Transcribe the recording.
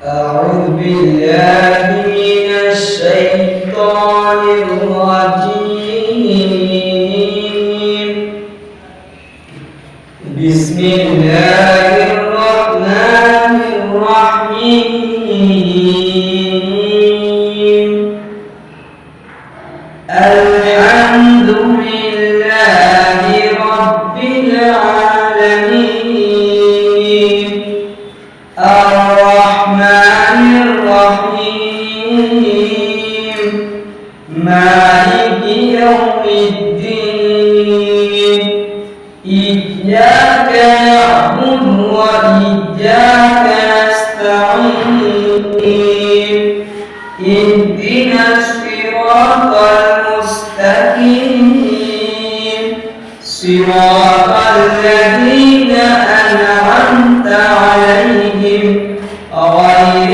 أعوذ بالله من الشيطان الرجيم. بسم الله الرحمن الرحيم. الحمد لله رب العالمين الرحمن الرحيم مالك يوم الدين إياك نعبد وإياك نستعين اهدنا الصراط المستقيم صراط الذين أنعمت عليهم غير